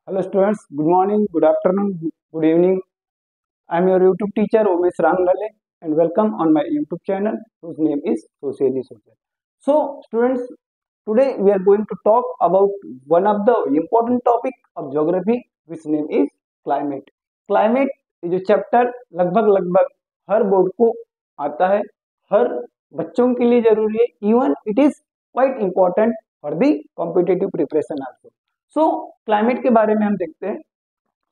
Hello students, good morning, good afternoon, good evening. I am your YouTube teacher Umesh Rangnale and welcome on my YouTube channel whose name is Socially Social. So students, today we are going to talk about one of the important topic of geography which name is climate. Climate ये जो chapter लगभग हर board को आता है, हर बच्चों के लिए जरूरी है, even it is quite important for the competitive preparation also. So climate के बारे में हम देखते हैं.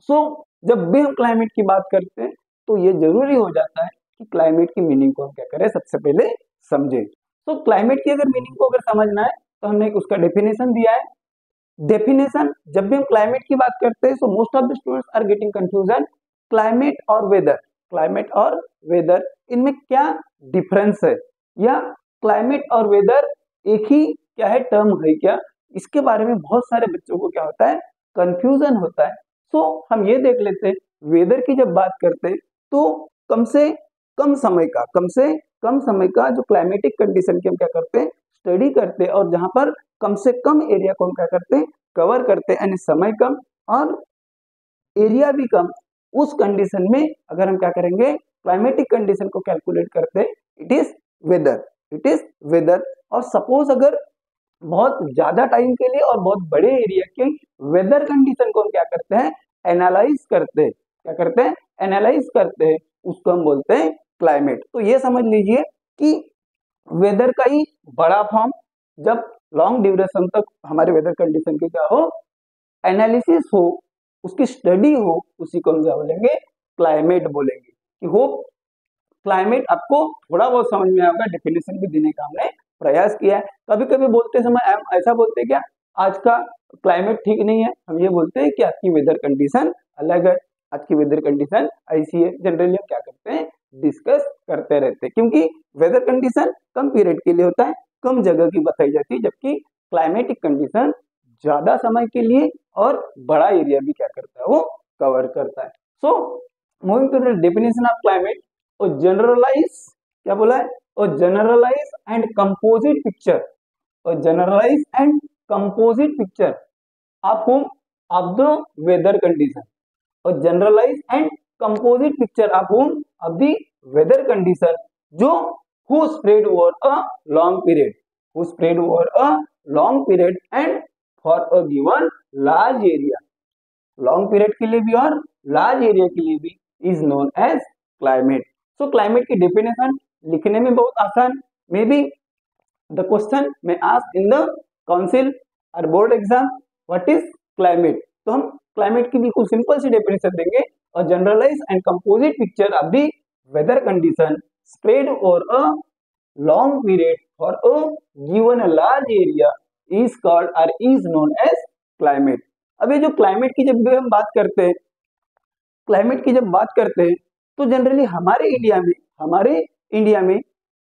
सो जब भी हम क्लाइमेट की बात करते हैं तो ये जरूरी हो जाता है कि क्लाइमेट की मीनिंग को हम क्या करें, सबसे पहले समझें. सो क्लाइमेट की अगर मीनिंग को अगर समझना है तो हमने एक उसका डेफिनेशन दिया है. डेफिनेशन, जब भी हम क्लाइमेट की बात करते हैं so most of the students are getting confusion. Climate और वेदर इनमें क्या डिफरेंस है, या क्लाइमेट और वेदर एक ही क्या है, टर्म है क्या, इसके बारे में बहुत सारे बच्चों को क्या होता है, कंफ्यूजन होता है. सो हम ये देख लेते हैं, वेदर की जब बात करते हैं तो कम से कम समय का जो क्लाइमेटिक कंडीशन की हम क्या करते हैं, स्टडी करते हैं, और जहां पर कम से कम एरिया को हम क्या करते हैं, कवर करते हैं, यानी समय कम और एरिया भी कम. उस कंडीशन में अगर हम क्या करेंगे, क्लाइमेटिक कंडीशन को कैलकुलेट करते हैं, इट इज वेदर. और सपोज अगर बहुत ज्यादा टाइम के लिए और बहुत बड़े एरिया के वेदर कंडीशन को हम क्या करते हैं, एनालाइज करते हैं. क्या करते हैं, एनालाइज करते हैं, उसको हम बोलते हैं क्लाइमेट. तो ये समझ लीजिए कि वेदर का ही बड़ा फॉर्म, जब लॉन्ग ड्यूरेशन तक हमारे वेदर कंडीशन की क्या हो, एनालिसिस हो, उसकी स्टडी हो, उसी को हम क्या बोलेंगे, क्लाइमेट बोलेंगे. कि होप क्लाइमेट आपको थोड़ा बहुत समझ में आएगा. डेफिनेशन भी देने का हमने प्रयास किया है. कभी कभी बोलते समय हम ऐसा बोलते हैं क्या, आज का क्लाइमेट ठीक नहीं है, हम ये बोलते हैं कि आज की वेदर कंडीशन अलग है, आज की वेदर कंडीशन ऐसी है. जनरली हम क्या करते हैं, डिस्कस करते रहते हैं, क्योंकि वेदर कंडीशन कम पीरियड के लिए होता है, कम जगह की बताई जाती है, जबकि क्लाइमेटिक कंडीशन ज्यादा समय के लिए और बड़ा एरिया भी क्या करता है, वो कवर करता है. So moving to the definition of climate, और जनरलाइज क्या बोला है, और जनरलाइज एंड कंपोजिट पिक्चर, और generalise and composite picture of home, of the weather condition, और generalise and composite picture of home of the weather condition, जो who spread over a long period, and for a given large area, long period के लिए भी और large area के लिए भी, is known as climate. So climate की definition लिखने में बहुत आसान, मे बी द क्वेश्चन में आस्क इन द काउंसिल और board exam, what is climate. तो हम क्लाइमेट की बिल्कुल सिंपल सी डेफिनेशन देंगे, और generalise and composite picture of the weather condition spread over a long period for a given a large area is called और is known as climate. अब ये जो क्लाइमेट की जब भी हम बात करते हैं, तो जनरली हमारे इंडिया में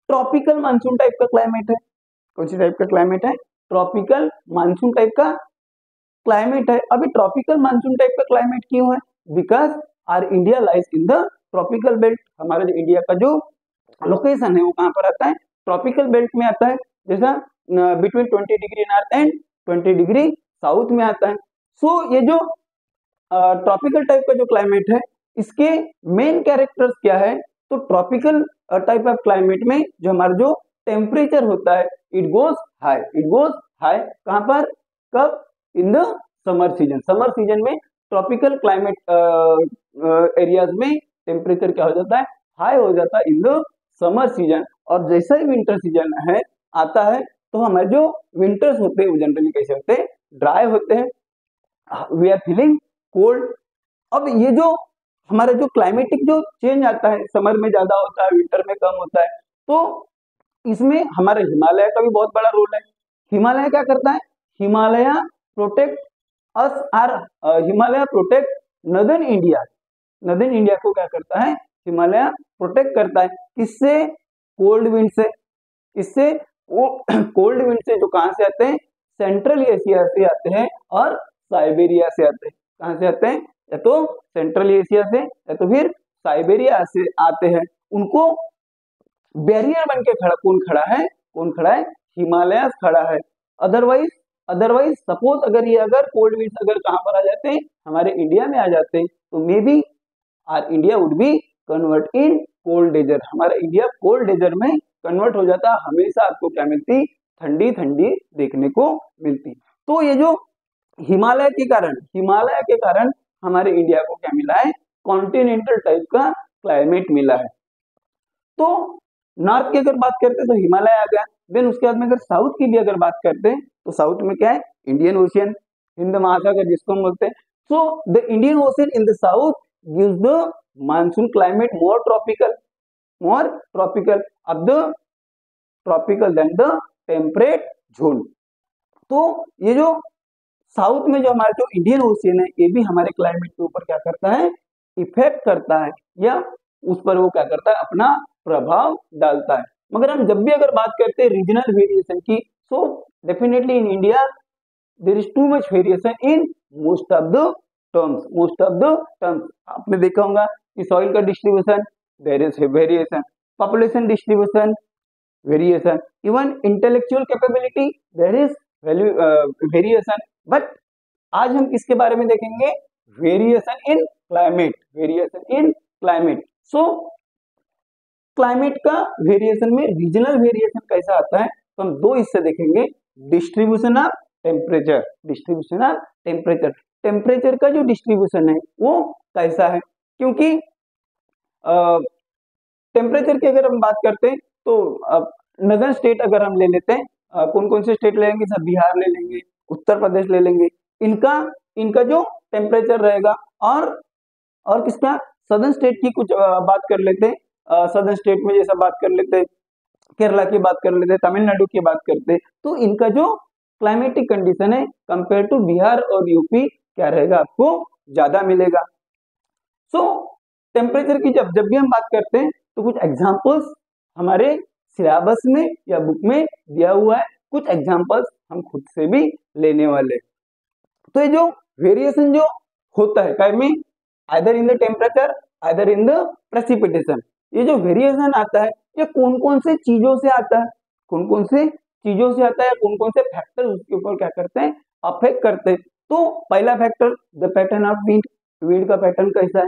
ट्रॉपिकल मानसून टाइप का क्लाइमेट है. कौन सी टाइप का क्लाइमेट है, ट्रॉपिकल मानसून टाइप का क्लाइमेट है. अभी ट्रॉपिकल मानसून टाइप का क्लाइमेट क्यों है, because R India lies in the tropical belt. हमारा जो इंडिया का जो लोकेशन है वो कहाँ पर आता है, ट्रॉपिकल बेल्ट में आता है, जैसा between 20 degree north and 20 degree south में आता है. सो ये जो ट्रॉपिकल टाइप का जो क्लाइमेट है, इसके मेन कैरेक्टर्स क्या है, तो ट्रॉपिकल टाइप ऑफ क्लाइमेट में जो हमारा जो टेम्परेचर होता है, इट गोज हाई. कहाँ पर, कब, इन द समर सीजन में ट्रॉपिकल क्लाइमेट एरियाज में टेम्परेचर क्या हो जाता है, हाई हो जाता है इन द समर सीजन. और जैसा ही विंटर सीजन है आता है, तो हमारे जो विंटर्स होते हैं वो जनरली कैसे होते हैं, ड्राई होते हैं, वी आर फीलिंग कोल्ड. अब ये जो हमारा जो क्लाइमेटिक जो चेंज आता है, समर में ज्यादा होता है, विंटर में कम होता है, तो इसमें हमारे हिमालय का भी बहुत बड़ा रोल है. हिमालय क्या करता है, Himalaya protect us or Himalaya protect northern India को क्या करता है, हिमालय प्रोटेक्ट करता है. किससे, कोल्ड विंड से. इससे कोल्ड विंड से जो कहां से आते हैं, सेंट्रल एशिया से आते हैं और साइबेरिया से आते हैं. कहां से आते हैं, या तो सेंट्रल एशिया से या तो फिर साइबेरिया से आते हैं. उनको बैरियर बन के कौन खड़ा है, हिमालय खड़ा है. अदरवाइज अदरवाइज सपोज अगर कोल्ड विंड्स अगर कहाँ पर आ जाते हैं, हमारे इंडिया में आ जाते हैं, तो maybe our India would be convert in cold desert, हमारा इंडिया कोल्ड डेजर में कन्वर्ट हो जाता, हमेशा आपको क्या मिलती, ठंडी ठंडी देखने को मिलती। तो ये जो हिमालय के कारण हमारे इंडिया को क्या मिला है, कॉन्टिनेंटल टाइप का क्लाइमेट मिला है। तो नॉर्थ की अगर बात करते हैं तो हिमालय आ गया, देन उसके बाद में अगर साउथ की भी अगर बात करते हैं तो साउथ में क्या है, इंडियन ओशियन, हिंद महासागर जिसको हम बोलते हैं। So the Indian Ocean in the south gives the monsoon climate more tropical अब the tropical then the temperate zone. तो ये जो साउथ में जो हमारा जो इंडियन ओशियन है, ये भी हमारे क्लाइमेट के ऊपर क्या करता है, इफेक्ट करता है, या उस पर वो क्या करता है, अपना प्रभाव डालता है। मगर हम जब भी अगर बात करते हैं रीजनल वेरिएशन की, so definitely in India there is too much variation in most of the terms. आपने देखा होगा कि सॉइल का distribution, there is variation, population distribution, variation, even intellectual capability, there is variation. But आज हम किसके बारे में देखेंगे, variation in climate. So climate का वेरिएशन में रीजनल वेरिएशन कैसा आता है, तो हम दो हिस्से देखेंगे, डिस्ट्रीब्यूशन ऑफ टेम्परेचर, टेम्परेचर का जो डिस्ट्रीब्यूशन है वो कैसा है, क्योंकि टेम्परेचर की अगर हम बात करते हैं तो नदर्न स्टेट अगर हम ले लेते हैं, कौन कौन से स्टेट ले लेंगे, सब बिहार ले लेंगे, उत्तर प्रदेश ले लेंगे, इनका जो टेम्परेचर रहेगा, और किसका, सदर्न स्टेट की कुछ बात कर लेते हैं, सदर्न स्टेट में जैसा बात कर लेते हैं, केरला की बात कर लेते हैं, तमिलनाडु की बात करते हैं, तो इनका जो क्लाइमेटिक कंडीशन है कंपेयर टू बिहार और यूपी क्या रहेगा, आपको ज्यादा मिलेगा। सो टेम्परेचर की जब भी हम बात करते हैं तो कुछ एग्जांपल्स हमारे सिलेबस में या बुक में दिया हुआ है, कुछ एग्जांपल्स हम खुद से भी लेने वाले। तो ये जो वेरिएशन जो होता है काय में, either in the temperature either in the precipitation, ये जो वेरिएशन आता है ये कौन कौन से चीजों से आता है, कौन कौन से फैक्टर उसके ऊपर क्या करते हैं, अफेक्ट करते हैं। तो पहला factor the pattern of wind का पैटर्न कैसा है,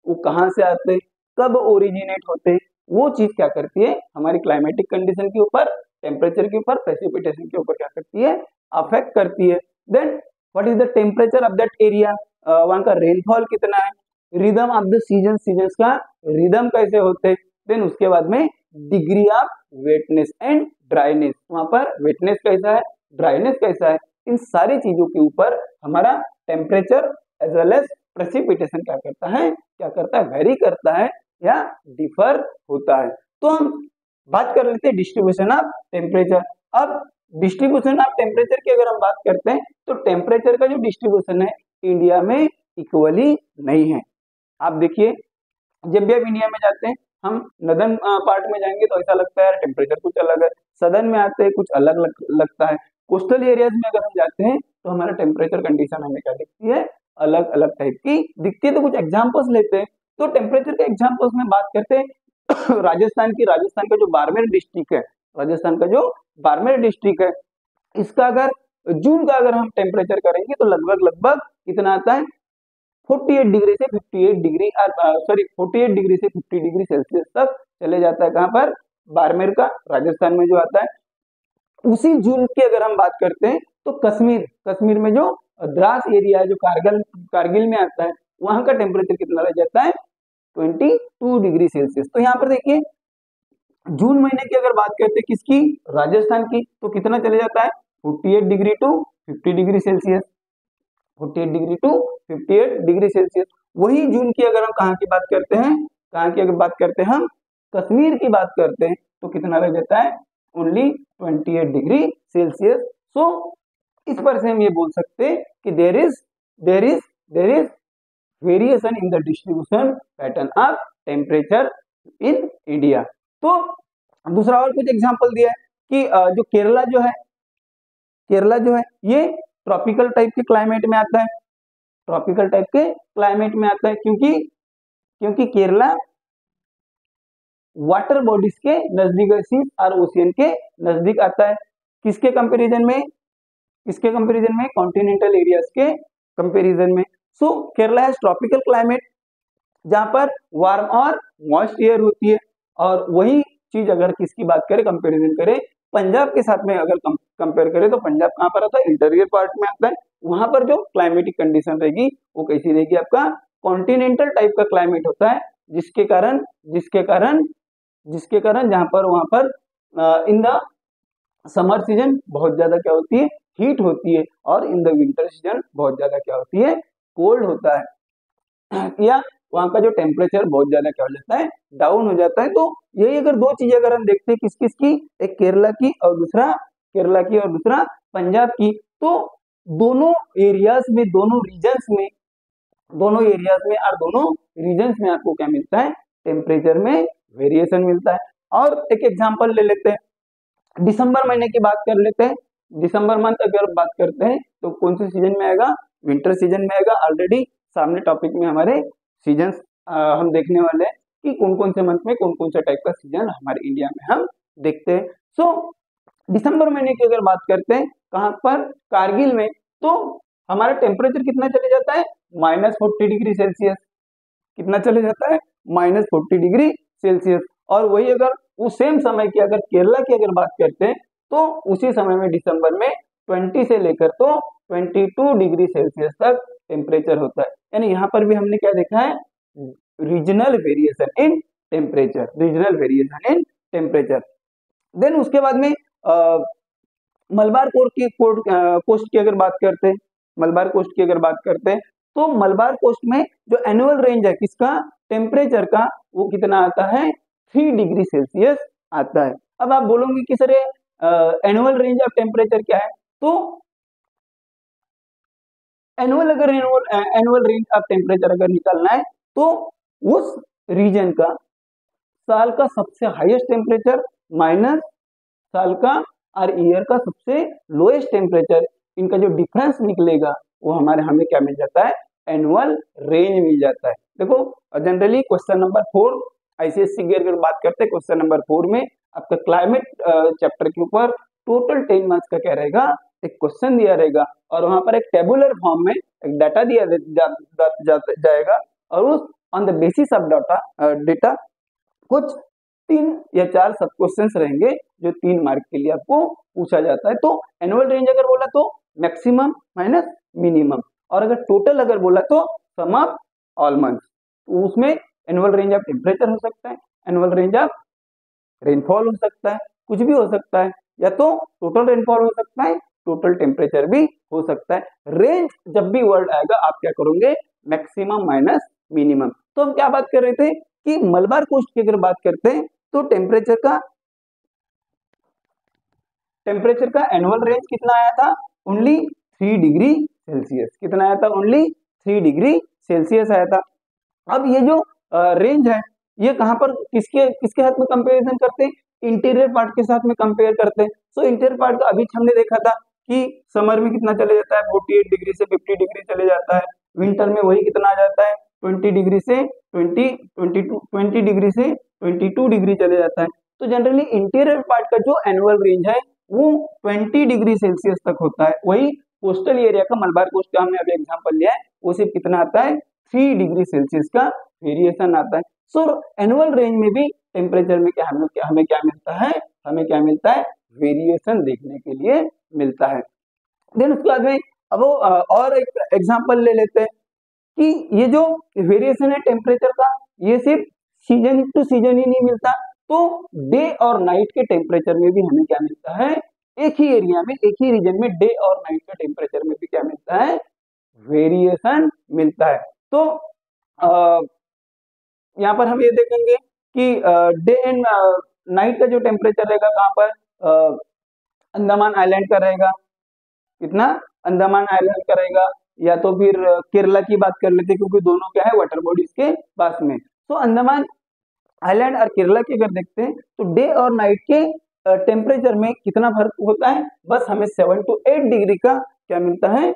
वो कहाँ से आते हैं, कब ओरिजिनेट होते हैं, वो चीज क्या करती है, हमारी क्लाइमेटिक कंडीशन के ऊपर, टेम्परेचर के ऊपर, प्रेसिपिटेशन के ऊपर क्या करती है, अफेक्ट करती है। Then what is the temperature of that area, वहां का रेनफॉल कितना है, रिदम ऑफ द सीजन्स का रिदम कैसे होते हैं, देन उसके बाद में degree of wetness and dryness, वहां पर वेटनेस कैसा है, ड्राइनेस कैसा है, इन सारी चीजों के ऊपर हमारा temperature as well as precipitation क्या करता है, वेरी करता है या डिफर होता है। तो हम बात कर लेते हैं डिस्ट्रीब्यूशन ऑफ टेम्परेचर। अब डिस्ट्रीब्यूशन ऑफ टेम्परेचर की अगर हम बात करते हैं तो टेम्परेचर का जो डिस्ट्रीब्यूशन है इंडिया में इक्वली नहीं है। आप देखिए, जब भी आप इंडिया में जाते हैं, हम नदर्न पार्ट में जाएंगे तो ऐसा लगता है टेम्परेचर कुछ अलग है, सदर्न में आते हैं कुछ अलग लगता है, कोस्टल एरियाज में अगर हम जाते हैं तो हमारा टेम्परेचर कंडीशन हमें क्या दिखती है, अलग अलग टाइप की दिखती है। तो कुछ एग्जांपल्स लेते हैं, तो टेम्परेचर के एग्जांपल्स में बात करते हैं राजस्थान का जो बाड़मेर डिस्ट्रिक्ट है, इसका अगर जून का अगर हम टेम्परेचर करेंगे तो लगभग कितना आता है, 48 डिग्री से 50 डिग्री सेल्सियस तक चले जाता है। कहाँ पर, बाड़मेर का, राजस्थान में जो आता है। उसी जून की अगर हम बात करते हैं तो कश्मीर में जो द्रास एरिया है, जो कारगिल में आता है, वहां का टेम्परेचर कितना रह जाता है, 22 डिग्री सेल्सियस। तो यहाँ पर देखिए, जून महीने की अगर बात करते हैं किसकी, राजस्थान की, तो कितना चले जाता है, 48 degree to 50 degree Celsius, 48 degree to 58 degree Celsius. वही जून की अगर हम कहाँ की बात करते हैं, हम कश्मीर की बात करते हैं तो कितना रह जाता है, ओनली 28 डिग्री सेल्सियस। सो इस पर से हम ये बोल सकते हैं कि there is variation in the distribution pattern of temperature in India. तो दूसरा और कुछ एग्जांपल दिया है कि जो केरला जो है ये ट्रॉपिकल टाइप के क्लाइमेट में आता है, क्योंकि केरला वाटर बॉडीज के नजदीक और ओशियन के नजदीक आता है। किसके कंपैरिजन में, किसके कंपैरिजन में? कॉन्टिनेंटल एरियाज के कंपैरिजन में। सो केरला हैज ट्रॉपिकल क्लाइमेट, जहां पर वार्म और मॉइस्ट एयर होती है। और वही चीज अगर किसकी बात करें, कंपैरिजन करें पंजाब के साथ में, अगर कंपेयर करें तो पंजाब कहाँ पर आता है? इंटीरियर पार्ट में आता है। वहां पर जो क्लाइमेटिक कंडीशन रहेगी वो कैसी रहेगी? आपका कॉन्टिनेंटल टाइप का क्लाइमेट होता है, जिसके कारण जहां पर वहां पर इन द समर सीजन बहुत ज्यादा क्या होती है? हीट होती है। और इन द विंटर सीजन बहुत ज्यादा क्या होती है? कोल्ड होता है। या वहां का जो टेम्परेचर बहुत ज्यादा क्या हो जाता है? डाउन हो जाता है। तो यही अगर दो चीजें अगर हम देखते हैं किस किस की, एक केरला की और दूसरा पंजाब की, तो दोनों एरियाज में, दोनों रीजन्स में आपको क्या मिलता है? टेम्परेचर में वेरिएशन मिलता है। और एक एग्जांपल ले लेते हैं, दिसंबर महीने की बात कर लेते हैं। दिसंबर मंथ अगर बात करते हैं तो कौन से सीजन में आएगा? विंटर सीजन में आएगा। ऑलरेडी सामने टॉपिक में हमारे सीजन हम देखने वाले हैं कि कौन कौन से मंथ में कौन कौन सा टाइप का सीजन हमारे इंडिया में हम देखते हैं। सो दिसंबर महीने की अगर बात करते हैं कहाँ पर? कारगिल में, तो हमारा टेम्परेचर कितना चले जाता है? -40 डिग्री सेल्सियस। कितना चले जाता है? -40 डिग्री सेल्सियस। और वही अगर उस सेम समय की अगर केरला की अगर बात करते हैं तो उसी समय में दिसंबर में 20 से लेकर तो 22 डिग्री सेल्सियस तक टेम्परेचर होता है। यानी यहाँ पर भी हमने क्या देखा है? Regional variation in temperature. Then उसके बाद में मलबार कोस्ट की अगर बात करते हैं, तो मलबार कोस्ट में जो एनुअल रेंज है किसका? टेम्परेचर का, वो कितना आता है? 3 डिग्री सेल्सियस आता है। अब आप बोलोगे कि sir annual range of temperature क्या है? तो एनुअल रेंज ऑफ टेम्परेचर अगर निकालना है तो उस रीजन का साल का सबसे हाईएस्ट टेम्परेचर माइनस साल का और ईयर का सबसे लोएस्ट टेम्परेचर, इनका जो डिफरेंस निकलेगा वो हमें क्या मिल जाता है? एनुअल रेंज मिल जाता है। देखो जनरली क्वेश्चन नंबर 4 आईसीएससी की अगर बात करते हैं, क्वेश्चन नंबर 4 में आपका क्लाइमेट चैप्टर के ऊपर टोटल 10 मार्क्स का क्या रहेगा? एक क्वेश्चन दिया रहेगा और वहां पर एक टेबुलर फॉर्म में एक डाटा दिया जाएगा और उस on the basis of data कुछ 3 या 4 सब क्वेश्चंस रहेंगे जो 3 मार्क के लिए आपको पूछा जाता है। तो एनुअल रेंज अगर बोला तो मैक्सिमम माइनस मिनिमम, और अगर टोटल अगर बोला तो सम ऑफ ऑल मंथ्स। तो उसमें एनुअल रेंज ऑफ टेम्परेचर हो सकता है, एनुअल रेंज ऑफ रेनफॉल हो सकता है, कुछ भी हो सकता है, या तो टोटल रेनफॉल हो सकता है, टोटल टेम्परेचर भी हो सकता है। रेंज जब भी वर्ड आएगा आप क्या करोगे? Maximum minus minimum. तो हम क्या बात कर रहे थे कि मलबार कोस्ट की अगर बात करते हैं तो टेम्परेचर का एनुअल रेंज कितना आया था? Only 3 degree Celsius. कितना आया था? ओनली 3 डिग्री सेल्सियस आया था। अब ये जो रेंज है ये कहां पर किसके साथ में कंपैरिजन करते हैं? इंटीरियर पार्ट के साथ में कंपेयर करते हैं। सो इंटीरियर पार्ट का अभी हमने देखा था कि समर में कितना चले जाता है? 48 डिग्री से 50 डिग्री चले जाता है। विंटर में वही कितना आ जाता है? 20 डिग्री से 22 डिग्री चले जाता है। तो जनरली इंटीरियर पार्ट का जो एनुअल रेंज है वो 20 डिग्री सेल्सियस तक होता है। वही कोस्टल एरिया का, मलबार कोस्ट का हमने अभी एग्जांपल लिया है, वो सिर्फ कितना आता है? 3 डिग्री सेल्सियस का वेरिएशन आता है। सो एनुअल रेंज में भी टेम्परेचर में हमें क्या मिलता है? वेरिएशन देखने के लिए मिलता है। देन उसके बाद में अब और एक एग्जांपल ले लेते हैं कि ये जो वेरिएशन है टेम्परेचर का, ये सिर्फ सीजन टू सीजन ही नहीं मिलता, तो डे और नाइट के टेम्परेचर में भी हमें क्या मिलता है? एक ही एरिया में, एक ही रीजन में डे और नाइट के टेम्परेचर में भी क्या मिलता है? वेरिएशन मिलता है। तो यहाँ पर हम ये देखेंगे कि डे एंड नाइट का जो टेम्परेचर रहेगा कहाँ पर? अंडमान आइलैंड का रहेगा। कितना? अंडमान आइलैंड का रहेगा, या तो फिर केरला की बात कर लेते क्योंकि दोनों क्या है? वाटर बॉडीज के पास में। तो अंडमान आइलैंड और केरला की अगर देखते हैं तो डे और नाइट के टेम्परेचर में कितना फर्क होता है? बस हमें 7 to 8 डिग्री का क्या मिलता है?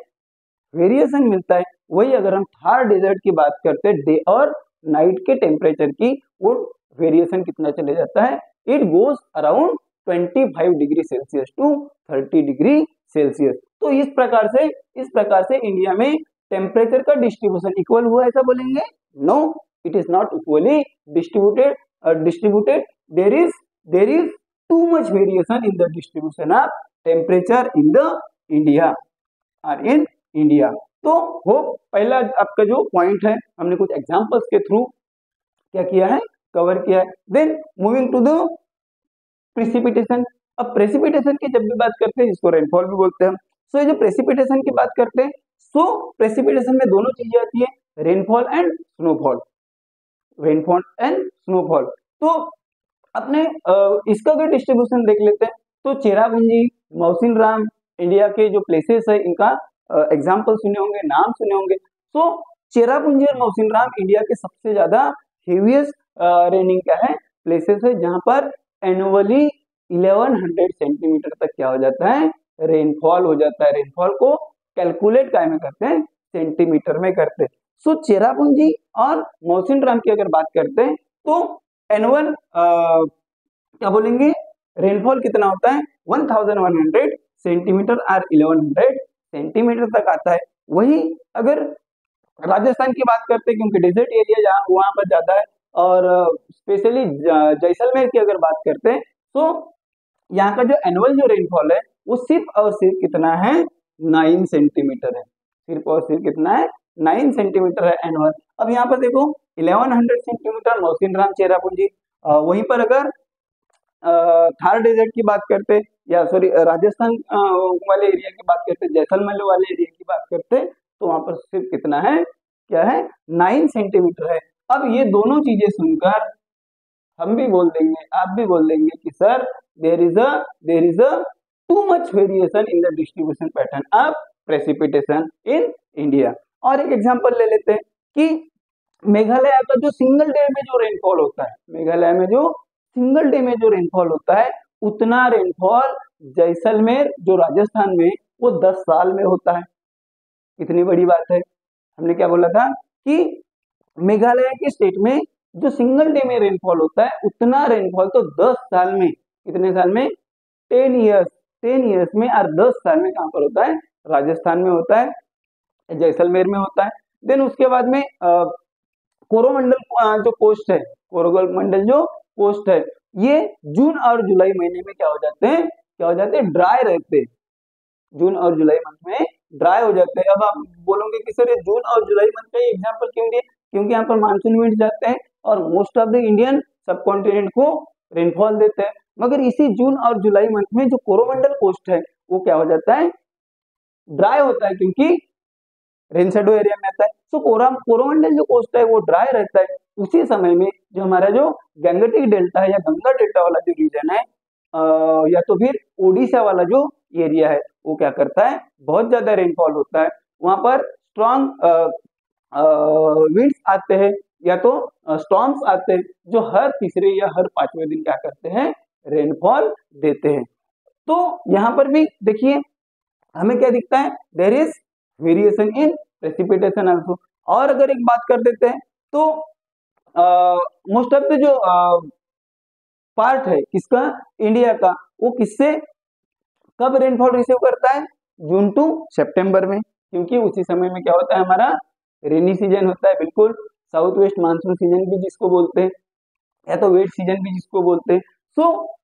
वेरिएशन मिलता है। वही अगर हम थार डेजर्ट की बात करते हैं डे और नाइट के टेम्परेचर की, वो वेरिएशन कितना चले जाता है? It goes around 25 degree Celsius to 30 degree Celsius. तो इस प्रकार से इंडिया में टेम्परेचर का डिस्ट्रीब्यूशन इक्वल हुआ ऐसा बोलेंगे? No, it is not equally distributed. There is too much variation in the distribution of temperature in the India और इन इंडिया. तो होप पहला आपका जो पॉइंट है हमने कुछ एग्जांपल्स के थ्रू क्या किया है, कवर किया है. Then moving to the precipitation. अब प्रेसिपिटेशन की जब भी बात करते हैं इसको रेनफॉल भी बोलते हैं. सो ये जो प्रेसिपिटेशन की बात करते हैं, सो प्रेसिपिटेशन में दोनों चीजें आती है, rainfall and snowfall. Rainfall and snowfall. तो अपने इसका अगर डिस्ट्रीब्यूशन देख लेते हैं तो चेरापूंजी, मौसिनराम इंडिया के जो प्लेसेस है इनका एग्जाम्पल सुने होंगे, नाम सुने होंगे. सो चेरापूंजी और मौसिनराम इंडिया के सबसे ज्यादा हेवीएस्ट रेनिंग क्या है प्लेसेस है, जहां पर एनुअली 1100 सेंटीमीटर तक क्या हो जाता है, रेनफॉल हो जाता है. रेनफॉल को कैलकुलेट काय में करते हैं, सेंटीमीटर में करते हैं. सो चेरापूंजी और मौसिनराम की अगर बात करते हैं तो एनुअल क्या बोलेंगे, रेनफॉल कितना होता है, 1100 सेंटीमीटर और 1100 सेंटीमीटर तक आता है. वही अगर राजस्थान की बात करते हैं, क्योंकि डेजर्ट एरिया जहाँ वहां पर ज्यादा है, और स्पेशली जैसलमेर की अगर बात करते हैं तो यहाँ का जो एनुअल जो रेनफॉल है वो सिर्फ और सिर्फ कितना है, 9 सेंटीमीटर है. सिर्फ और सिर्फ कितना है, 9 सेंटीमीटर है एनुअल. अब यहाँ पर देखो 1100 सेंटीमीटर मौसिनराम चेरापूंजी. वहीं पर अगर थार डेजर्ट की बात करते या सॉरी राजस्थान वाले एरिया की बात करते, जैसलमेर वाले एरिया की बात करते, तो वहां पर सिर्फ कितना है, क्या है, 9 सेंटीमीटर है. अब ये दोनों चीजें सुनकर हम भी बोल देंगे, आप भी बोल देंगे कि sir there is a too much variation in the distribution pattern of precipitation in India. और एक एग्जांपल ले लेते हैं कि मेघालय का जो सिंगल डे में जो रेनफॉल होता है, मेघालय में जो सिंगल डे में जो रेनफॉल होता है, उतना रेनफॉल जैसलमेर जो राजस्थान में वो 10 साल में होता है. कितनी बड़ी बात है. हमने क्या बोला था कि मेघालय के स्टेट में जो सिंगल डे में रेनफॉल होता है उतना रेनफॉल तो 10 साल में, कितने साल में, 10 इयर्स में, और 10 साल में कहां पर होता है, राजस्थान में होता है, जैसलमेर में होता है. देन उसके बाद में कोरोमंडल जो कोस्ट है, कोरोमंडल जो कोस्ट है, ये जून और जुलाई महीने में क्या हो जाते हैं, ड्राई रहते हैं. जून और जुलाई मंथ में ड्राई हो जाते हैं. अब आप बोलोगे कि सर ये जून और जुलाई मंथ का एग्जांपल क्यों दिए, क्योंकि यहाँ पर मानसून विंड जाते हैं और मोस्ट ऑफ द इंडियन सब कॉन्टिनेंट को रेनफॉल देते हैं. मगर इसी जून और जुलाई मंथ में जो कोरोमंडल कोस्ट है वो क्या हो जाता है, ड्राई होता है, क्योंकि रेन शेडो एरिया में आता है. तो कोरोमंडल जो कोस्ट है वो ड्राई रहता है. उसी समय में जो हमारा जो गंगटिक डेल्टा है या गंगा डेल्टा वाला जो रीजन है, या तो फिर ओडिशा वाला जो एरिया है, वो क्या करता है, बहुत ज्यादा रेनफॉल होता है. वहां पर स्ट्रॉन्ग विंड्स आते हैं या तो स्टॉर्म्स आते हैं, जो हर तीसरे या हर 5वें दिन क्या करते हैं, रेनफॉल देते हैं. तो यहाँ पर भी देखिए हमें क्या दिखता है, there is variation in precipitation also. और अगर एक बात कर देते हैं तो मोस्ट ऑफ द जो पार्ट है किसका, इंडिया का, वो किससे कब रेनफॉल रिसीव करता है, जून टू सितंबर में, क्योंकि उसी समय में क्या होता है, हमारा रेनी सीजन होता है. बिल्कुल साउथ वेस्ट मानसून सीजन भी जिसको बोलते हैं, या तो वेट सीजन भी जिसको बोलते हैं. सो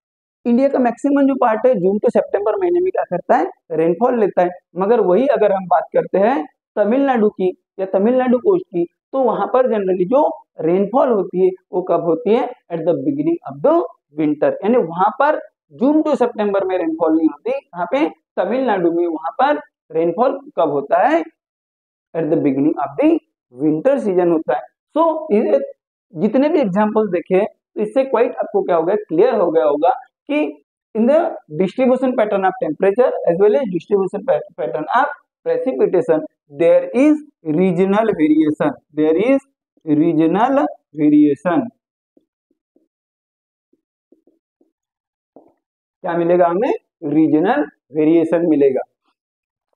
इंडिया का मैक्सिमम जो पार्ट है जून टू सितंबर महीने में क्या करता है, रेनफॉल लेता है. मगर वही अगर हम बात करते हैं तमिलनाडु की या तमिलनाडु कोस्ट की, तो वहां पर जनरली जो रेनफॉल होती है वो कब होती है, at the beginning of the winter. यानी वहां पर जून टू सितंबर में रेनफॉल नहीं होती. यहाँ पे तमिलनाडु में वहां पर रेनफॉल कब होता है, at the beginning of the winter season होता है. सो जितने भी एग्जांपल्स देखे तो इससे क्वाइट आपको क्या हो गया, क्लियर हो गया होगा कि in the distribution pattern of temperature as well as distribution pattern of precipitation there is regional variation, क्या मिलेगा हमें, रीजनल वेरिएशन मिलेगा.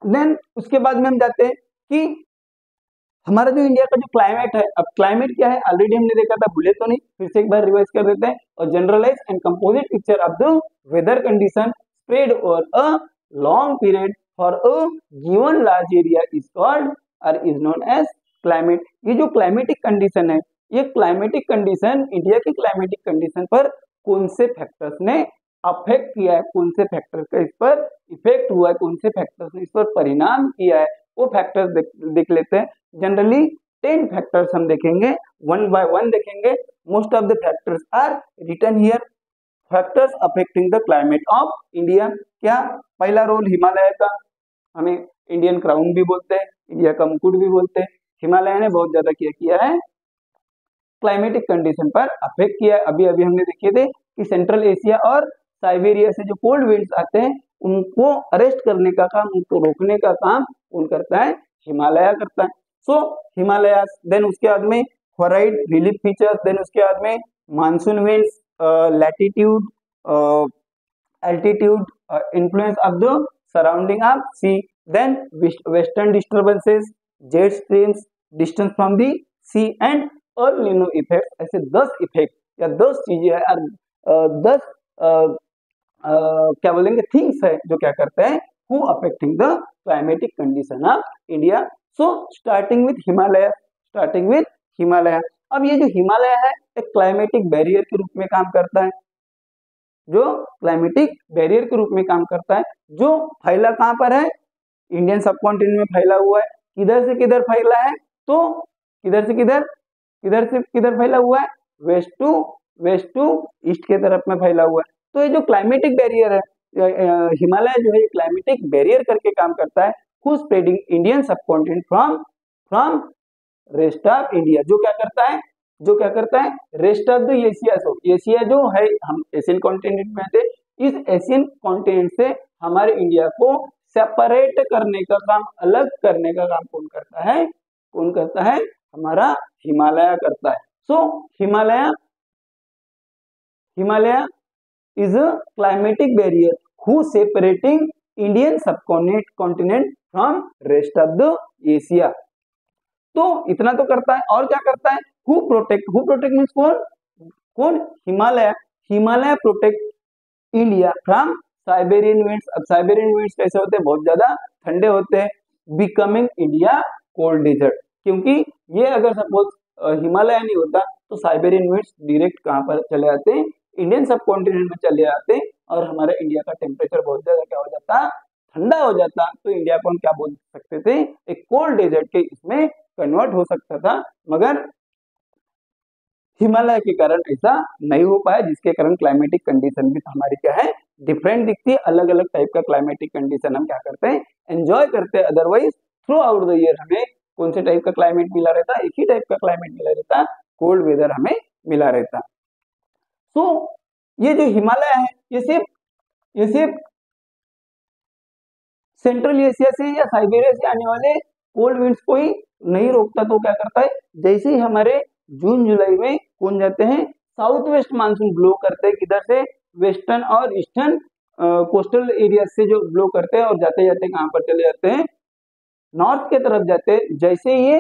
देन उसके बाद में हम जाते हैं कि हमारा जो इंडिया का जो क्लाइमेट है, अब क्लाइमेट क्या है ऑलरेडी हमने देखा था, भूले तो नहीं, फिर से एक बार रिवाइज कर देते हैं. और generalise and composite picture of the weather condition spread over a long period for a given large area is called और इज नोन एज क्लाइमेट। ये जो क्लाइमेटिक कंडीशन है, ये क्लाइमेटिक कंडीशन इंडिया की क्लाइमेटिक कंडीशन पर कौन से factors ने अफेक्ट किया है, कौन से फैक्टर का इस पर इफेक्ट हुआ है, कौन से फैक्टर्स ने इस पर परिणाम किया है, वो फैक्टर्स देख लेते हैं। जनरली 10 फैक्टर्स हम देखेंगे, वन बाय वन देखेंगे। Most of the factors are written here. Factors affecting the climate of India. क्या? पहला रोल हिमालय का, हमें इंडियन क्राउन भी बोलते हैं, इंडिया का मुकुट भी बोलते हैं। हिमालय ने बहुत ज्यादा किया है, क्लाइमेटिक कंडीशन पर अफेक्ट किया है। अभी अभी हमने देखे थे कि सेंट्रल एशिया और साइबेरिया से जो कोल्ड विंड्स आते हैं उनको अरेस्ट करने का काम, उनको रोकने का काम कौन करता है? हिमालय करता है। सो हिमालय, देन उसके बाद में होराइड रिलीफ फीचर्स, देन उसके बाद में monsoon winds, latitude, altitude, influence of the surrounding of sea, then western disturbances, jet streams, distance from the sea and El Nino effect. ऐसे 10 इफेक्ट या 10 चीजें है, 10 क्या बोलेंगे थिंग्स है जो क्या करते हैं, who affecting the climatic condition of India. So starting with Himalaya, starting with Himalaya. अब ये जो हिमालय है एक क्लाइमेटिक बैरियर के रूप में काम करता है, जो क्लाइमेटिक बैरियर के रूप में काम करता है, जो फैला कहाँ पर है? इंडियन सबकॉन्टिनेंट में फैला हुआ है। किधर से किधर फैला है? तो किधर से किधर, किधर से किधर फैला हुआ है? वेस्ट टू ईस्ट के तरफ में फैला हुआ है। तो ये जो क्लाइमेटिक बैरियर है, हिमालय जो है क्लाइमेटिक बैरियर करके काम करता है, who spreading Indian subcontinent from rest of India. जो क्या करता है, जो क्या करता है? Rest of the Asia. So Asia जो है, हम एशियन कॉन्टिनेंट में थे, इस एशियन कॉन्टिनेंट से हमारे इंडिया को सेपरेट करने का काम, अलग करने का काम कौन करता है? कौन करता है? हमारा हिमालय करता है। सो Himalaya is a climatic barrier who separating Indian subcontinent from rest of the Asia। तो इतना तो करता है, और क्या करता है? who protect means कौन? Himalaya protect India from Siberian winds. अब साइबेरियन विंड्स कैसे होते हैं? बहुत ज्यादा ठंडे होते हैं। बिकमिंग इंडिया कोल्ड डेजर्ट, क्योंकि ये अगर सपोज हिमालय नहीं होता तो साइबेरियन विंड्स डायरेक्ट कहाँ पर चले आते हैं? इंडियन सब कॉन्टिनेंट में चले आते, और हमारे इंडिया का टेम्परेचर बहुत ज्यादा क्या हो जाता? ठंडा हो जाता। तो इंडिया को हम क्या बोल सकते थे? एक कोल्ड डेजर्ट के इसमें कन्वर्ट हो सकता था, मगर हिमालय के कारण ऐसा नहीं हो पाया, जिसके कारण क्लाइमेटिक कंडीशन भी हमारी क्या है? डिफरेंट दिखती है। अलग अलग टाइप का क्लाइमेटिक कंडीशन हम क्या करते हैं? एंजॉय करते हैं। Otherwise through out the year हमें कौन से टाइप का क्लाइमेट मिला रहता? एक ही टाइप का क्लाइमेट मिला रहता, कोल्ड वेदर हमें मिला रहता। तो ये जो हिमालय है, ये सिर्फ सेंट्रल एशिया से या साइबेरिया से आने वाले कोल्ड विंड्स को ही नहीं रोकता। तो क्या करता है? जैसे ही हमारे जून जुलाई में कौन जाते हैं? साउथ वेस्ट मानसून ब्लो करते हैं। किधर से? वेस्टर्न और ईस्टर्न कोस्टल एरिया से जो ब्लो करते हैं, और जाते जाते कहाँ पर चले जाते हैं? नॉर्थ के तरफ जाते हैं। जैसे ये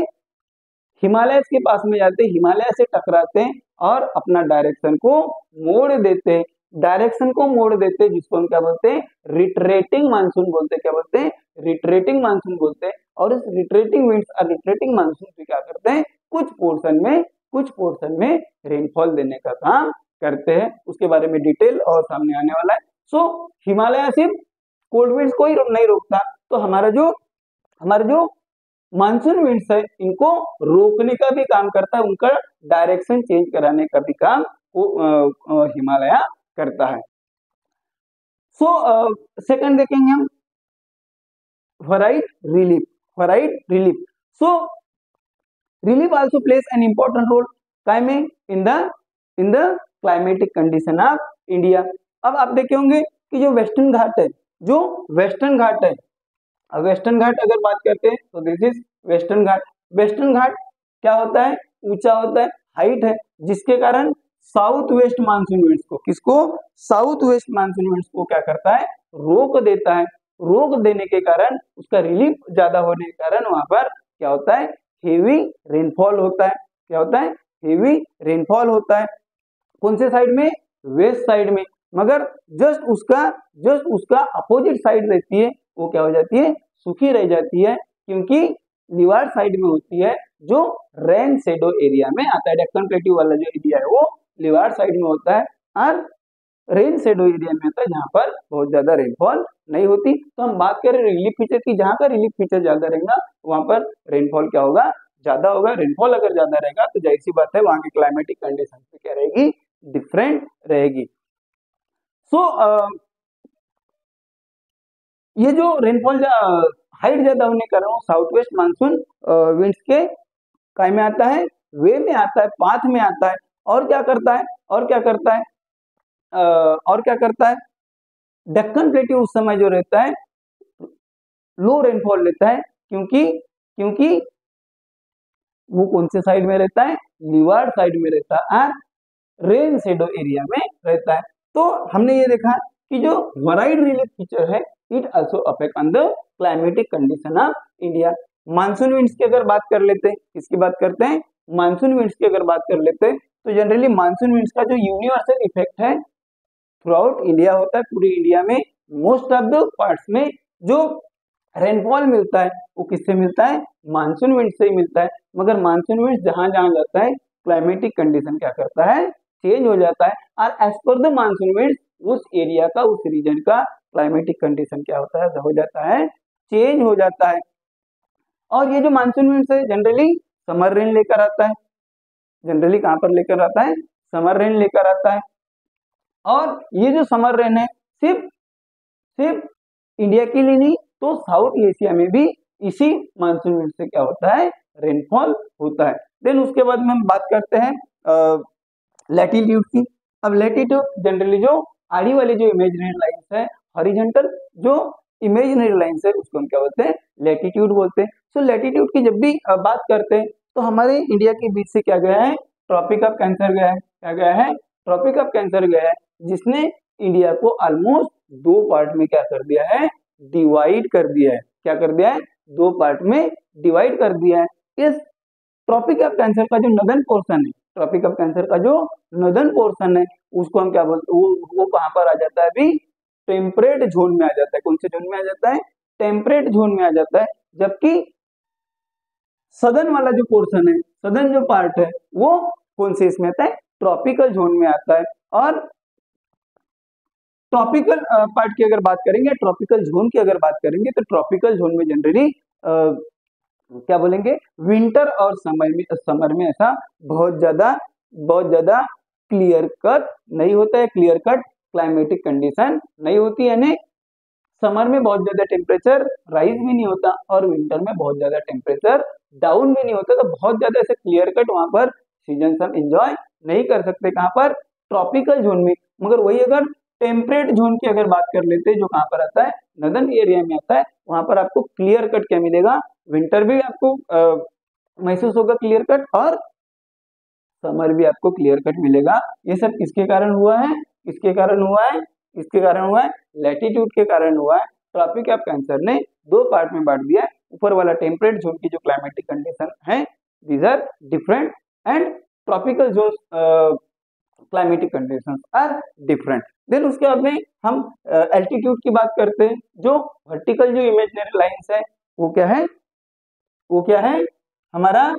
हिमालय के पास में जाते, हिमालय से टकराते हैं और अपना डायरेक्शन को मोड़ देते हैं। डायरेक्शन को मोड़ देते हैं जिसको हम क्या बोलते हैं? रिट्रेटिंग मानसून बोलते हैं। क्या बोलते हैं? रिट्रेटिंग मानसून बोलते हैं। और इस रिट्रेटिंग विंड्स और रिट्रेटिंग मानसून से क्या करते हैं? कुछ पोर्शन में रेनफॉल देने का काम करते हैं। उसके बारे में डिटेल और सामने आने वाला है। सो हिमालय सिर्फ कोल्ड विंड्स को ही नहीं रोकता, तो हमारा जो मानसून विंड्स है इनको रोकने का भी काम करता है, उनका डायरेक्शन चेंज कराने का भी काम हिमालय करता है। सो सेकंड देखेंगे हम होराइड relief. So relief also plays an important role timing in the climatic condition of India. अब आप देखे होंगे कि जो वेस्टर्न घाट है, वेस्टर्न घाट अगर बात करते हैं तो this is western Ghat. Western Ghat क्या होता है? ऊंचा होता है, हाइट है, जिसके कारण साउथ वेस्ट मानसून विंड्स को, किसको? साउथ वेस्ट मानसून विंड्स को क्या करता है? रोक देता है। रोक देने के कारण, उसका रिलीफ ज्यादा होने के कारण वहां पर क्या होता है? हेवी रेनफॉल होता है। क्या होता है? हेवी रेनफॉल होता है। कौन से साइड में? वेस्ट साइड में। मगर जस्ट उसका अपोजिट साइड रहती है वो क्या हो जाती है, सूखी रह जाती है, क्योंकि लीवार्ड साइड में होती है जो रेन शेडो एरिया में आता है। डेक्कन प्लेट्यू वाला जो एरिया है वो लीवार्ड साइड में होता है और रेन शेडो एरिया में होता है जहाँ पर बहुत ज्यादा रेनफॉल नहीं होती। तो हम बात करें रिलीफ फीचर की, जहाँ का रिलीफ फीचर ज्यादा रहेगा वहां पर रेनफॉल क्या होगा, ज्यादा होगा। रेनफॉल अगर ज्यादा रहेगा तो जाहिर सी बात है वहां की क्लाइमेटिक कंडीशन पे क्या रहेगी, डिफरेंट रहेगी। सो ये जो रेनफॉल हाइट ज्यादा होने का कारण साउथ वेस्ट मानसून विंड्स के काय में आता है, वे में आता है, पाथ में आता है। और क्या करता है, और क्या करता है, और क्या करता है, डेक्कन प्लेट्यू उस समय जो रहता है लो रेनफॉल लेता है, क्योंकि क्योंकि वो कौन से साइड में रहता है, लीवार्ड साइड में रहता है, रेन शेडो एरिया में रहता है। तो हमने ये देखा कि जो वराइड रिलीफ फीचर है it also affect on the climatic condition of India. Monsoon winds की अगर बात कर लेते हैं, किसकी बात करते हैं, मानसून विंड्स की अगर बात कर लेते हैं, तो जनरली मानसून विंड्स का जो यूनिवर्सल इफेक्ट है थ्रू आउट इंडिया होता है, पूरे इंडिया में मोस्ट ऑफ द पार्ट्स में जो रेनफॉल मिलता है वो किससे मिलता है, मानसून विंड से ही मिलता है। मगर मानसून विंड जहां जहां जाता है क्लाइमेटिक कंडीशन क्या करता है, चेंज हो जाता है। और as per the monsoon wind उस एरिया का, उस रीजन का क्लाइमेटिक कंडीशन क्या होता है, हो जाता है, चेंज हो जाता है। और ये जो मानसून विंड है जनरली समर रेन लेकर आता है, जनरली कहां पर लेकर आता है, समर रेन लेकर आता है। और ये जो समर रेन है सिर्फ सिर्फ इंडिया के लिए नहीं, तो साउथ एशिया में भी इसी मानसून विंड से क्या होता है, रेनफॉल होता है। देन उसके बाद में हम बात करते हैं लैटिट्यूड की। अब लैटिट्यूड जनरली जो आड़ी वाली जो इमेजिनरी लाइंस है, हॉरिजॉन्टल जो इमेजिनरी लाइंस है उसको हम क्या बोलते हैं, लैटिट्यूड बोलते हैं। सो लैटिट्यूड की जब भी बात करते हैं तो हमारे इंडिया के बीच से क्या गया है, ट्रॉपिक ऑफ कैंसर गया है। क्या गया है, ट्रॉपिक ऑफ कैंसर गया है, जिसने इंडिया को ऑलमोस्ट दो पार्ट में क्या कर दिया है, डिवाइड कर दिया है। क्या कर दिया है, दो पार्ट में डिवाइड कर दिया है। इस ट्रॉपिक ऑफ कैंसर का जो नदर्न पोर्शन है, ट्रॉपिक ऑफ कैंसर का जो नदर्न पोर्शन है उसको हम क्या बोलते हैं, वो कहां पर आ जाता है, अभी टेम्परेट जोन में आ जाता है। कौन से जोन में आ जाता है, टेम्परेट जोन में आ जाता है। जबकि सदर्न वाला जो पोर्शन है, सदर्न जो पार्ट है वो कौन से इसमें आता है, ट्रॉपिकल जोन में आता है। और ट्रॉपिकल पार्ट की अगर बात करेंगे, ट्रॉपिकल जोन की अगर बात करेंगे, तो ट्रॉपिकल जोन में जनरली क्या बोलेंगे, विंटर और समर में ऐसा बहुत ज्यादा क्लियर कट नहीं होता है, क्लियर कट क्लाइमेटिक कंडीशन नहीं होती है। यानी समर में बहुत ज्यादा टेम्परेचर राइज भी नहीं होता और विंटर में बहुत ज्यादा टेम्परेचर डाउन भी नहीं होता। तो बहुत ज्यादा ऐसे क्लियर कट वहां पर सीजन हम एंजॉय नहीं कर सकते, कहां पर, ट्रॉपिकल जोन में। मगर वही अगर टेम्परेट जोन की अगर बात कर लेते हैं, जो कहां पर आता है, नदर्न एरिया में आता है, वहां पर आपको क्लियर कट क्या मिलेगा, विंटर भी आपको महसूस होगा क्लियर कट, और समर भी आपको क्लियर कट मिलेगा। ये सब किसके कारण हुआ है, किसके कारण हुआ है, इसके कारण हुआ है, लैटिट्यूड के कारण हुआ है। ट्रॉपिक ऑफ कैंसर ने दो पार्ट में बांट दिया है। ऊपर वाला टेम्परेट जोन की जो क्लाइमेटिक कंडीशन है these are different, and tropical zone climatic conditions are different. Then उसके बाद में हम एल्टीट्यूड की बात करते हैं। जो वर्टिकल जो इमेजिनरी लाइंस है वो क्या है, वो क्या है, हमारा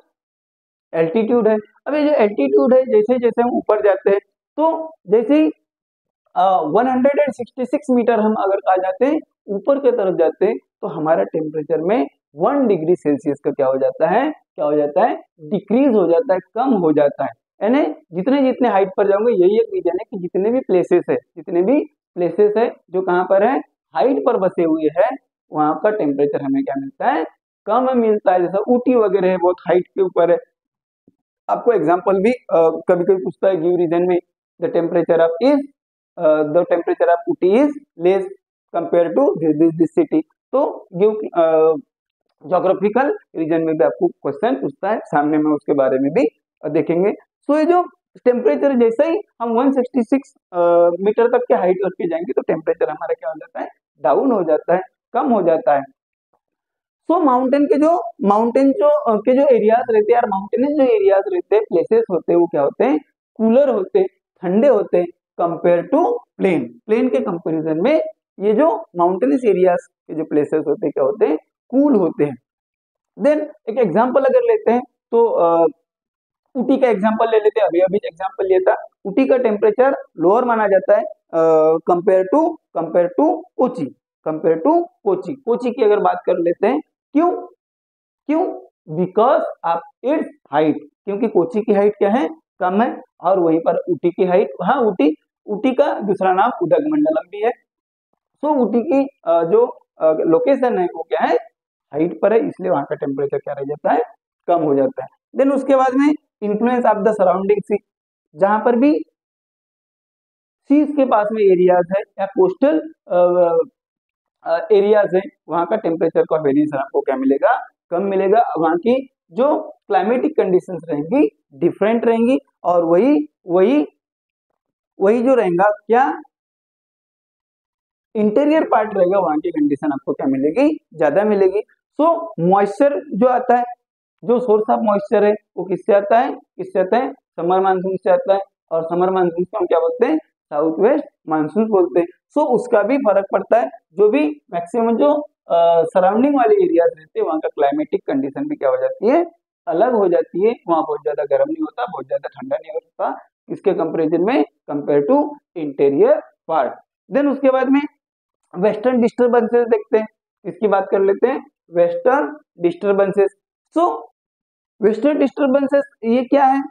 एल्टीट्यूड है। अब ये जो एल्टीट्यूड है, जैसे जैसे हम ऊपर जाते हैं, तो जैसे ही 166 मीटर हम अगर आ जाते हैं, ऊपर की तरफ जाते हैं, तो हमारा टेम्परेचर में 1 डिग्री सेल्सियस का क्या हो जाता है, क्या हो जाता है, डिक्रीज हो जाता है, कम हो जाता है। यानी जितने जितने हाइट पर जाओगे, यही एक रीजन है कि जितने भी प्लेसेस है जो कहाँ पर है, हाइट पर बसे हुए हैं, वहां का टेम्परेचर हमें क्या मिलता है, कम मिलता है। जैसा ऊटी वगैरह है, बहुत हाइट के ऊपर है। आपको एग्जाम्पल भी कभी कभी पूछता है, गिव रीजन में the temperature of Ooty is less compare to this city. तो गिव ज्योग्राफिकल रीजन में भी आपको क्वेश्चन पूछता है, सामने में उसके बारे में भी देखेंगे। सो ये जो टेम्परेचर, जैसे ही हम 166 मीटर तक के हाइट रख के जाएंगे, तो टेम्परेचर हमारा क्या हो जाता है, डाउन हो जाता है, कम हो जाता है। सो माउंटेन के जो एरियाज रहते हैं, यार माउंटेनस जो एरियाज रहते हैं, प्लेसेस होते हैं, वो क्या होते हैं, कूलर होते हैं, ठंडे होते हैं कंपेयर टू प्लेन के कंपेरिजन में ये जो माउंटेनस एरियाज के जो प्लेसेस होते हैं क्या होते हैं, कूल होते हैं। देन एक एग्जांपल अगर लेते हैं तो ऊटी का एग्जांपल ले लेते हैं, अभी अभी एग्जांपल लिया था। ऊटी का टेम्परेचर लोअर माना जाता है कंपेयर टू कोची, कोची की अगर बात कर लेते हैं, क्यों क्यों बिकॉज ऑफ इट्स हाइट, क्योंकि कोची की हाइट क्या है, कम है, और वहीं पर ऊटी की हाइट, हाँ ऊटी का दूसरा नाम उदगमंडलम भी है। सो ऊटी की जो लोकेशन है वो क्या है, हाइट पर है, इसलिए वहां का टेम्परेचर क्या रह जाता है, कम हो जाता है। देन उसके बाद में इन्फ्लुएंस ऑफ द सराउंडिंग सी, जहां पर भी सीज के पास में एरियाज है या कोस्टल एरियाज है, वहां का टेम्परेचर का वेरिएशन आपको क्या मिलेगा, कम मिलेगा। वहां की जो क्लाइमेटिक कंडीशंस रहेंगी डिफरेंट रहेंगी, और वही वही वही जो रहेगा क्या, इंटीरियर पार्ट रहेगा, वहां की कंडीशन आपको क्या मिलेगी, ज्यादा मिलेगी। सो मॉइस्चर जो आता है, जो सोर्स ऑफ मॉइस्चर है वो किससे आता है, समर मानसून से आता है, और समर मानसून को हम क्या बोलते हैं, साउथ वेस्ट मानसून बोलते हैं। सो उसका भी फर्क पड़ता है, जो भी मैक्सिमम जो सराउंडिंग वाले एरियाज रहते हैं वहाँ का क्लाइमेटिक कंडीशन भी क्या हो जाती है, अलग हो जाती है। वहाँ बहुत ज्यादा गर्म नहीं होता, बहुत ज्यादा ठंडा नहीं होता, इसके कंपेरिजन में compare to interior part. Then उसके बाद में वेस्टर्न डिस्टर्बेंसेस देखते हैं, इसकी बात कर लेते हैं, western disturbances. So western disturbances ये क्या है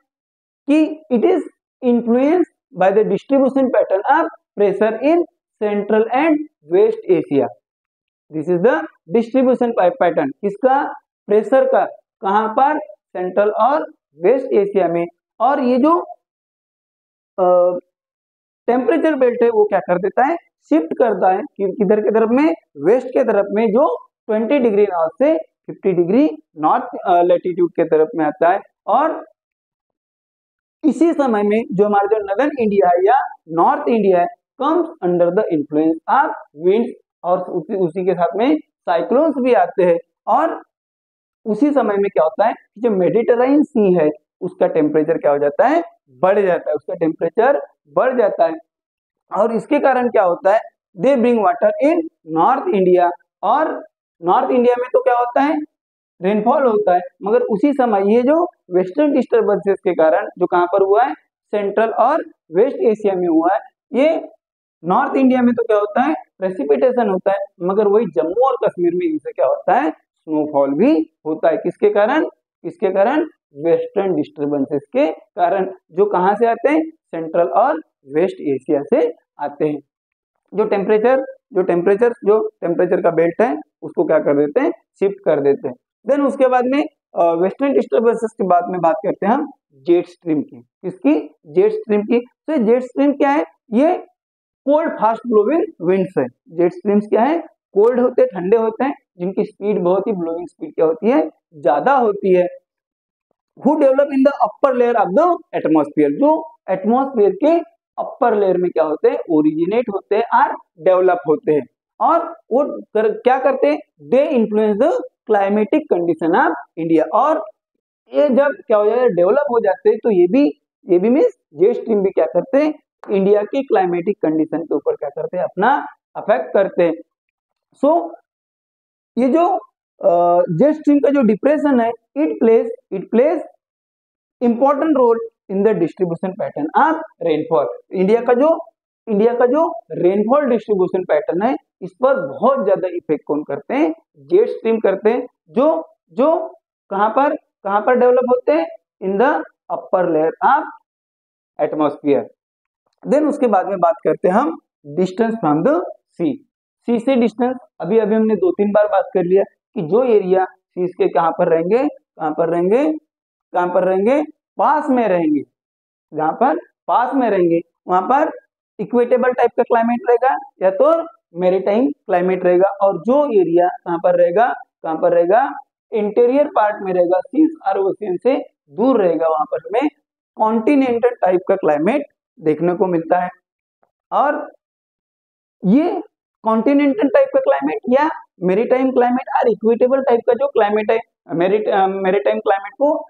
कि it is influence by the distribution pattern of pressure in central and west Asia. This is the distribution pattern किसका, प्रेशर का, कहां पर, सेंट्रल और वेस्ट एशिया में। और ये जो टेम्परेचर बेल्ट है वो क्या कर देता है, शिफ्ट करता है किधर की तरफ में, वेस्ट के तरफ में, जो 20 डिग्री नॉर्थ से 50 डिग्री नॉर्थ लैटिट्यूड के तरफ में आता है। और इसी समय में जो हमारा जो नदर्न इंडिया है या नॉर्थ इंडिया है, comes under the influence of winds, और उसी के साथ में साइक्लोन्स भी आते हैं। और उसी समय में क्या होता है, जो मेडिटेरेनियन सी है उसका टेम्परेचर क्या हो जाता है, बढ़ जाता है, उसका टेम्परेचर बढ़ जाता है। और इसके कारण क्या होता है, they bring water in north India, और नॉर्थ इंडिया में तो क्या होता है, रेनफॉल होता है। मगर उसी समय ये जो वेस्टर्न डिस्टर्बेंसेस के कारण जो कहां पर हुआ है, सेंट्रल और वेस्ट एशिया में हुआ है, ये नॉर्थ इंडिया में तो क्या होता है, प्रेसिपिटेशन होता है, मगर वही जम्मू और कश्मीर में इनसे क्या होता है, स्नोफॉल भी होता है। किसके कारण वेस्टर्न डिस्टर्बेंसेस के कारण, जो कहां से आते हैं, सेंट्रल और वेस्ट एशिया से आते हैं। जो टेम्परेचर का बेल्ट है उसको क्या कर देते हैं, शिफ्ट कर देते हैं। देन उसके बाद में वेस्टर्न डिस्टर्बेंसेस के बाद में बात करते हैं हम जेट स्ट्रीम की, किसकी, जेट स्ट्रीम की। तो जेट स्ट्रीम क्या है, ये कोल्ड फास्ट ब्लोइंग विंड्स है। जेट स्ट्रीम्स क्या है, कोल्ड होते हैं, ठंडे होते हैं, जिनकी स्पीड बहुत ही, ब्लोइंग स्पीड क्या होती है, ज्यादा होती है। Who develop in the upper layer of the atmosphere, जो एटमॉस्फेयर के अपर लेयर में क्या होते हैं, ओरिजिनेट होते हैं और डेवलप होते हैं। और वो क्या करते हैं, they influence the climatic condition of India. और ये जब क्या हो जाता है, डेवलप हो जाते हैं, तो ये भी मीन्स जेट स्ट्रीम भी क्या करते हैं, इंडिया की क्लाइमेटिक कंडीशन के ऊपर क्या करते हैं, अपना अफेक्ट करते हैं। सो ये जो जेट स्ट्रीम का जो डिप्रेशन है, it plays important role in the distribution pattern of rainfall. India का जो रेनफॉल डिस्ट्रीब्यूशन पैटर्न है, इस पर बहुत ज्यादा इफेक्ट कौन करते हैं, जेट स्ट्रीम करते हैं, जो कहां पर डेवलप होते हैं, in the upper layer of atmosphere. Then उसके बाद में बात करते हैं हम डिस्टेंस फ्रॉम द सी से डिस्टेंस। अभी हमने 2-3 बार बात कर लिया कि जो एरिया सी के कहां पर रहेंगे, पास में रहेंगे, जहां पर पास में रहेंगे वहां पर इक्वेटेबल टाइप का क्लाइमेट रहेगा या तो मैरीटाइम क्लाइमेट रहेगा। और जो एरिया कहां पर रहेगा, इंटीरियर पार्ट में रहेगा, सीज और ओशियन से दूर रहेगा, वहां पर हमें कॉन्टिनेंटल टाइप का क्लाइमेट देखने को मिलता है। और ये कॉन्टिनेंटल टाइप का क्लाइमेट या मैरीटाइम क्लाइमेट और इक्वेटेबल टाइप का जो क्लाइमेट है, मैरीटाइम क्लाइमेट को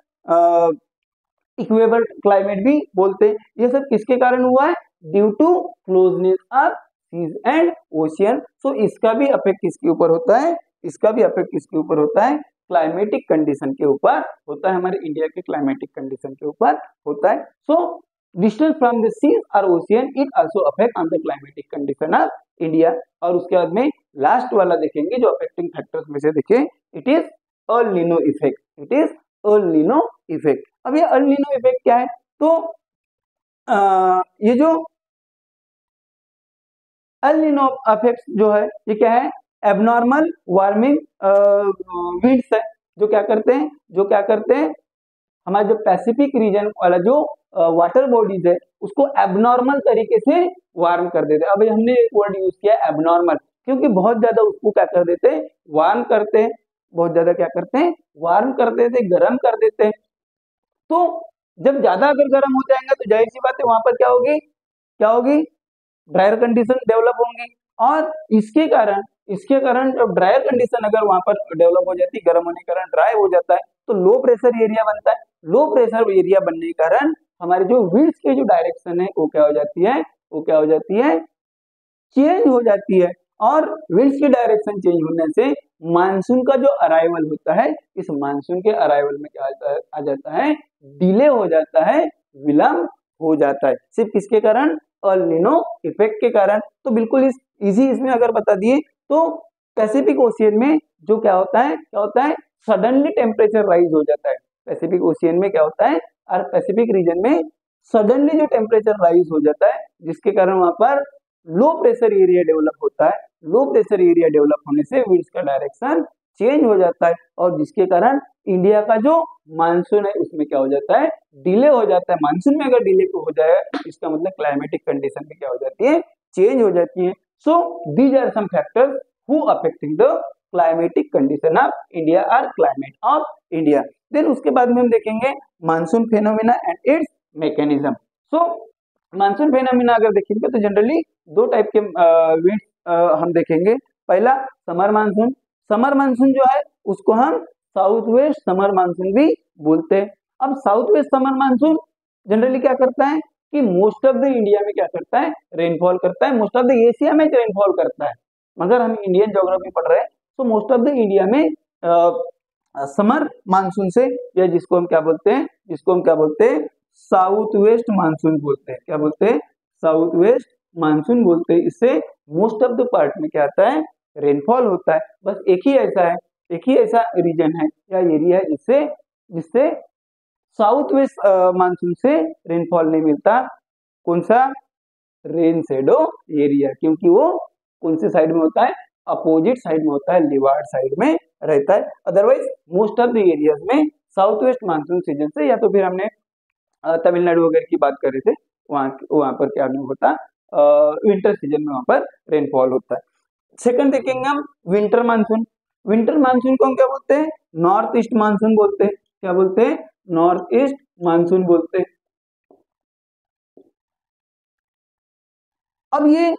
इक्वेबल क्लाइमेट भी बोलते हैं। ये सब किसके कारण हुआ है, due to closeness of seas and ocean. So इसका भी इफेक्ट किसके ऊपर होता है, इसका भी इफेक्ट किसके ऊपर होता है, क्लाइमेटिक कंडीशन के ऊपर होता है, हमारे इंडिया के क्लाइमेटिक कंडीशन के ऊपर होता है। So distance from the seas और ocean it also affect on the climatic condition of India. और उसके बाद में लास्ट वाला देखेंगे जो अफेक्टिंग फैक्टर्स में से, देखिए it is L Nino effect, it is L Nino effect. अब ये एल नीनो इफेक्ट क्या है, तो ये जो एल नीनो इफेक्ट जो है ये क्या है, एबनॉर्मल वार्मिंग विंड्स है, जो क्या करते हैं हमारे जो पैसिफिक रीजन वाला जो वाटर बॉडीज है उसको एबनॉर्मल तरीके से वार्म कर देते हैं। अब हमने एक वर्ड यूज किया एबनॉर्मल, क्योंकि बहुत ज्यादा उसको क्या कर देते हैं, वार्म करते हैं, बहुत ज्यादा क्या करते हैं, वार्म कर देते हैं, गर्म कर देते हैं। तो जब ज्यादा अगर गर्म हो जाएगा तो जाहिर सी बात है वहां पर क्या होगी, ड्रायर कंडीशन डेवलप होंगी। और इसके कारण जब ड्रायर कंडीशन अगर वहां पर डेवलप हो जाती है, गर्म होने के कारण ड्राई हो जाता है, तो लो प्रेशर एरिया बनता है। लो प्रेशर एरिया बनने के कारण हमारे जो विंड्स की जो डायरेक्शन है वो क्या हो जाती है, चेंज हो जाती है। और विंड्स की डायरेक्शन चेंज होने से मानसून का जो अराइवल होता है, इस मानसून के अराइवल में क्या आ जाता है, डिले हो जाता है, विलंब हो जाता है। सिर्फ किसके कारण, एल नीनो इफेक्ट के कारण। तो बिल्कुल इसमें अगर बता दिए तो पैसिफिक ओशियन में जो क्या होता है सडनली टेम्परेचर राइज हो जाता है। पैसिफिक ओशियन में क्या होता है, और पैसिफिक रीजन में सडनली जो टेम्परेचर राइज हो जाता है, जिसके कारण वहां पर लो प्रेशर एरिया डेवलप होता है। लो प्रेशर एरिया डेवलप होने से विंड्स का डायरेक्शन चेंज हो जाता है, और जिसके कारण इंडिया का जो मानसून है उसमें क्या हो जाता है, डिले हो जाता है। मानसून में अगर डिले हो जाए इसका मतलब क्लाइमेटिक कंडीशन में क्या हो जाती है, चेंज हो जाती है। So these are some factors who affecting the climatic condition of India और क्लाइमेट ऑफ इंडिया। देन उसके बाद में हम देखेंगे monsoon phenomena and its mechanism. So monsoon phenomena अगर देखेंगे तो जनरली दो टाइप के विंड्स हम देखेंगे। पहला समर मानसून जो है उसको हम साउथ वेस्ट समर मानसून भी बोलते हैं। अब south west summer monsoon generally क्या करता है कि मोस्ट ऑफ द इंडिया में क्या करता है, रेनफॉल करता है। मोस्ट ऑफ द एशिया में रेनफॉल करता है, मगर हम इंडियन ज्योग्राफी पढ़ रहे हैं तो मोस्ट ऑफ द इंडिया में समर मानसून से, या जिसको हम क्या बोलते हैं साउथ वेस्ट मानसून बोलते हैं। क्या बोलते हैं, साउथ वेस्ट मानसून बोलते हैं। इससे मोस्ट ऑफ द पार्ट में क्या आता है, रेनफॉल होता है। बस एक ही ऐसा रीजन है या एरिया है जिससे साउथ वेस्ट मानसून से रेनफॉल नहीं मिलता। कौन सा, रेन शेडो एरिया, क्योंकि वो कौन से साइड में होता है, अपोजिट साइड में होता है, लिवार्ड साइड में रहता है। Otherwise most of the areas में साउथ वेस्ट मानसून सीजन से, या तो फिर हमने तमिलनाडु वगैरह की बात कर रहे थे, वहां पर क्या नहीं होता, विंटर सीजन में वहां पर रेनफॉल होता है। सेकंड देखेंगे हम विंटर मानसून। विंटर मानसून को हम क्या बोलते हैं, नॉर्थ ईस्ट मानसून बोलते हैं। क्या बोलते हैं, नॉर्थ ईस्ट मानसून बोलते हैं। अब ये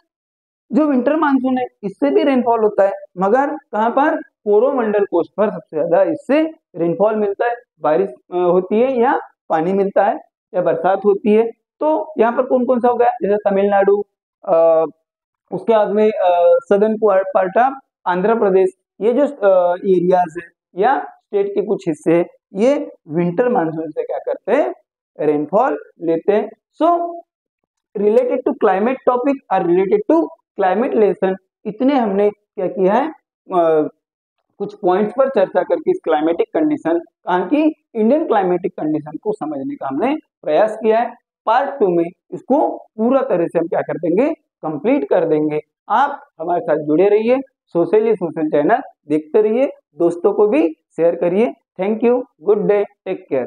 जो विंटर मानसून है इससे भी रेनफॉल होता है, मगर कहां पर, कोरोमंडल कोस्ट पर सबसे ज्यादा इससे रेनफॉल मिलता है। बारिश होती है या पानी मिलता है या बरसात होती है। तो यहाँ पर कौन कौन सा हो गया, जैसे तमिलनाडु, उसके बाद में southern part of Andhra Pradesh, ये जो एरियाज है या स्टेट के कुछ हिस्से हैं, ये विंटर मानसून से क्या करते हैं, रेनफॉल लेते हैं। So related to climate topic और रिलेटेड टू क्लाइमेट लेसन, इतने हमने क्या किया है, कुछ पॉइंट्स पर चर्चा करके इस क्लाइमेटिक कंडीशन की इंडियन क्लाइमेटिक कंडीशन को समझने का हमने प्रयास किया है। पार्ट 2 में इसको पूरा तरह से हम क्या कर देंगे, कंप्लीट कर देंगे। आप हमारे साथ जुड़े रहिए, सोशल चैनल देखते रहिए, दोस्तों को भी शेयर करिए। Thank you, good day, take care.